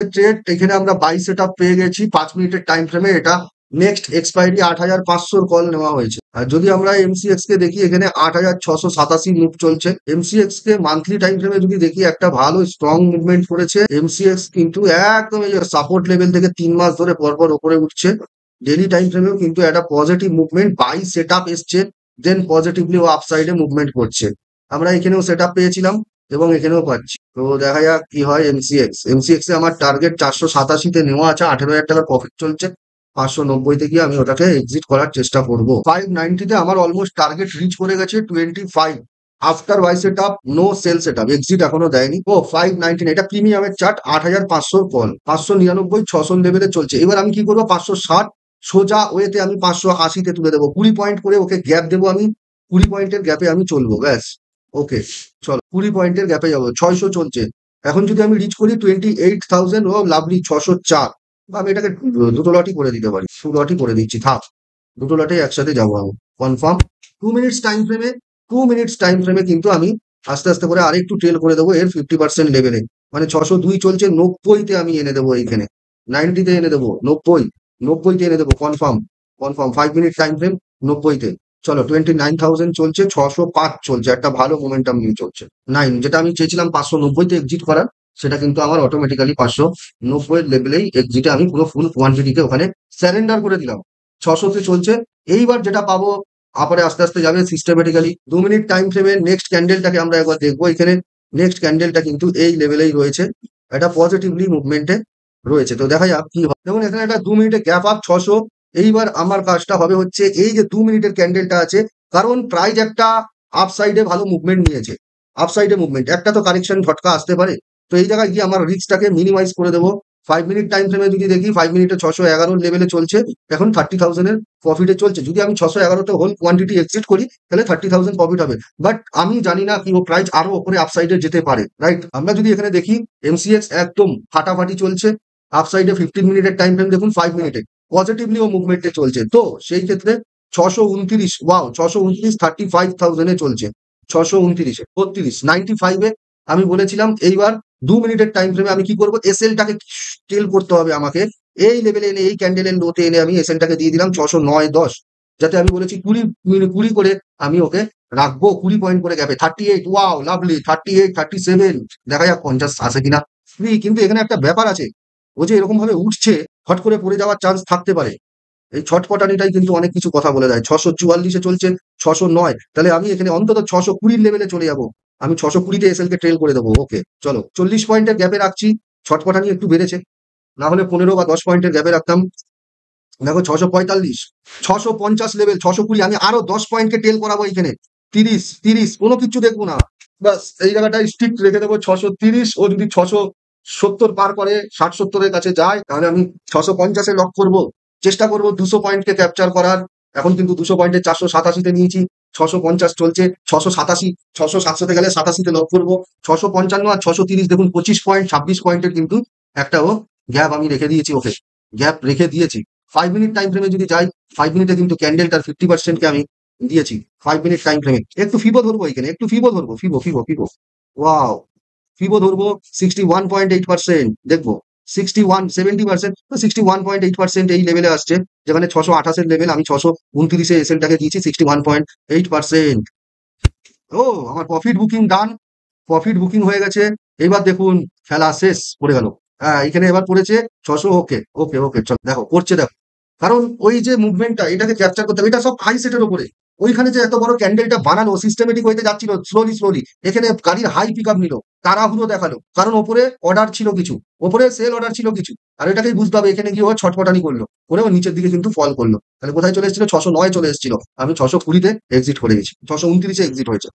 Trade এখানে আমরা by set up পেয়ে গেছি 5 মিনিটের টাইম ফ্রেমে। এটা নেক্সট এক্সপায়ারি 8,500 কল নেওয়া হয়েছে। আর যদি আমরা এমসিএক্স কে দেখি এখানে 8,687 মুভ চলছে। এমসিএক্স কে মান্থলি টাইম ফ্রেমে যদি দেখি একটা ভালো স্ট্রং মুভমেন্ট করেছে এমসিএক্স, কিন্তু একদম এই সাপোর্ট লেভেল থেকে 3 মাস ধরে পরপর ওপরে উঠছে। ডেলি টাইম ফ্রেমেও কিন্তু একটা positive movement buy set up এসছে, দেন পজিটিভলি ও আপসাইডে মুভমেন্ট করছে। আমরা এখানেও সেট আপ পেয়েছিলাম এবং এখানেও পাচ্ছি। তো দেখা যাক কি হয়। এমসিএক্স এ আমার টার্গেট 487-তে নেওয়া আছে, 18,000 টাকার প্রফিট চলছে। 590-তে গিয়ে আমি ওটাকে এক্সিট করার চেষ্টা করব। 590-তে আমার অলমোস্ট টার্গেট রিচ করে গেছে 25। After Y set up no sell set up, exit এখনো দেয়নি। ও 519, এটা প্রিমিয়ামের চার্ট। 8,500 কল, 599, 600 লেভেলে চলছে। এবার আমি কি করবো, 560 সোজা ওয়েতে আমি 580-তে তুলে দেবো। 20 পয়েন্ট করে ওকে গ্যাপ দেবো আমি। 20 পয়েন্টের গ্যাপে আমি চলবো, ব্যাস। ওকে, চলো 20 পয়েন্টের গ্যাপে যাবো। 600 চলছে। এখন যদি আমি রিচ করি 28,000, ও লাভলি 604। বা আমি এটাকে দুটো লটই করে দিতে পারি, 2 লটই করে দিচ্ছি, থাক। দুটো লটে একসাথে যাবো আমি, কনফার্ম। 2 মিনিটস টাইম ফ্রেমে কিন্তু আমি আস্তে আস্তে করে আরেকটু ট্রেল করে দেবো এর 50% লেভেলে। মানে 602 চলছে, 90-তে আমি এনে দেবো। এইখানে 90-তে এনে দেবো, 90-তে এনে দেবো, কনফার্ম। 5 মিনিট টাইম ফ্রেম, 90-তে। চলো 29,000 চলছে, 605 চলছে, একটা ভালো মোমেন্টাম নিয়ে চলছে। 9, যেটা আমি চেয়েছিলাম 590-তে এক্সিট করার, সেটা কিন্তু আমার অটোমেটিক্যালি 590 লেভেলেই এক্সিটে আমি পুরো ফুল কোয়ান্টিটিকে ওখানে স্যারেন্ডার করে দিলাম। 600-তে চলছে। এইবার যেটা পাবো আপরে আস্তে আস্তে যাবে সিস্টেমেটিক্যালি। 2 মিনিট টাইম ফ্রেমে নেক্সট ক্যান্ডেলটাকে আমরা একবার দেখবো। এখানে নেক্সট ক্যান্ডেলটা কিন্তু এই লেভেলেই রয়েছে, এটা পজিটিভলি মুভমেন্টে রয়েছে। তো দেখা যাক কি হয়। দেখুন এখানে একটা 2 মিনিটে গ্যাপ আপ 600। এইবার আমার কাজটা হবে হচ্ছে এই যে 2 মিনিটের ক্যান্ডেলটা আছে, কারণ প্রাইস একটা আপসাইডে ভালো মুভমেন্ট নিয়েছে। আপসাইডে মুভমেন্ট, একটা তো কারেকশন ঝটকা আসতে পারে। তো এই জায়গায় গিয়ে আমার রিস্কটাকে মিনিমাইজ করে দেবো। 5 মিনিট টাইম ফ্রেমে যদি দেখি 5 মিনিটে 611 লেভেলে চলছে, এখন 30,000-এর প্রফিটে চলছে। যদি আমি 611-তে হোল কোয়ান্টিটি এক্সিট করি তাহলে 30,000 প্রফিট হবে। বাট আমি জানি না কি ও প্রাইস আরো উপরে আপসাইডে যেতে পারে, রাইট? আমরা যদি এখানে দেখি এমসিএক্স একদম ফাটাফাটি চলছে। আপসাইডে 15 মিনিটের টাইম ফ্রেম দেখুন, 5 মিনিটে পজিটিভলি ও মুভমেন্টে চলছে। তো সেই ক্ষেত্রে 629, ওয়াও, 629 35,000-এ চলছে। 629-এ 32, 95-এ আমি বলেছিলাম। এইবার 2 মিনিটের টাইম ফ্রেমে আমি কি করবো, এসএলটাকে টেল করতে হবে আমাকে। এই লেভেলে এনে এই ক্যান্ডেলের লোতে এনে আমি এসএলটাকে দিয়ে দিলাম 609-10, যাতে আমি বলেছি 20 করে আমি ওকে রাখবো। 20 পয়েন্ট করে গ্যাপে 38, ওয়াও লাভলি 38, 37। দেখা যাক 50 আসে কিনা। কিন্তু এখানে একটা ব্যাপার আছে, ও যে এরকম ভাবে উঠছে, হট করে পড়ে যাওয়ার চান্স থাকতে পারে। এই ছটপটানিটাই কিন্তু অনেক কিছু কথা বলে দেয়। 644-এ চলছে, 609, তাহলে আমি এখানে অন্তত 620 লেভেলে চলে যাবো। আমি 620-তে এসএল কে ট্রেল করে দেবো। ওকে, চলো 40 পয়েন্টের গ্যাপে রাখছি। ছটপটানি একটু বেড়েছে, না হলে 15 বা 10 পয়েন্টের গ্যাপে রাখতাম। দেখো 645, 650 লেভেল, 620, আমি আরো 10 পয়েন্টকে টেল করাবো এখানে। 30, কোনো কিছু দেখবো না, বাস এই জায়গাটায় স্ট্রিক্ট রেখে দেবো 630। ও যদি 670 পার করে, 60-70-এর কাছে যায়, তাহলে আমি 650-এ লক করবো। চেষ্টা করবো 200 পয়েন্টকে ক্যাপচার করার। এখন কিন্তু 200 পয়েন্টে 487-তে নিয়েছি। 650 চলছে, 687, 600-700-তে গেলে 87-তে লক করবো। 655 আর 630 দেখুন, 25 পয়েন্ট, 26 পয়েন্টের কিন্তু একটা ও গ্যাপ আমি রেখে দিয়েছি ওকে, গ্যাপ রেখে দিয়েছি। 5 মিনিট টাইম ফ্রেমে যদি যাই, 5 মিনিটে কিন্তু ক্যান্ডেলটার 50%কে আমি দিয়েছি। 5 মিনিট টাইম ফ্রেমে একটু ফিবো ধরবো, এখানে একটু ফিবো ধরবো, ফিবো। ওয়াও, ফিবো ধরবো 61.8%। দেখবো 61, 70%, 61.8% এই লেভেলে আসছে। যেখানে 628-এর লেভেল, আমি 629-এ এসএলটাকে দিয়েছি 61.8%। ও, আমার প্রফিট বুকিং ডান, প্রফিট বুকিং হয়ে গেছে। এবার দেখুন খেলা শেষ, পড়ে গেল। হ্যাঁ, এখানে এবার পড়েছে 600। ওকে, চল দেখো পড়ছে, দেখো। কারণ ওই যে মুভমেন্টটা, এটাকে ক্যাপচার করতে হবে। এটা সব হাই সেটের উপরে। ওইখানে যে এত বড় ক্যান্ডেলটা বানানো সিস্টেমেটিক হইতে যাচ্ছিল স্লোলি, এখানে গাড়ির হাই পিক আপ নিল, তাড়াহুড়ো দেখালো, কারণ ওপরে অর্ডার ছিল কিছু, ওপরে সেল অর্ডার ছিল কিছু। আর এটাকেই বুঝতে হবে, এখানে গিয়ে ও ছটপটানি করলো, করে ও নিচের দিকে কিন্তু ফল করলো। তাহলে কোথায় চলে এসেছিল, 609 চলে এসেছিল। আমি 620-তে এক্সিট করে গেছি, 629-এ এক্সিট হয়েছে।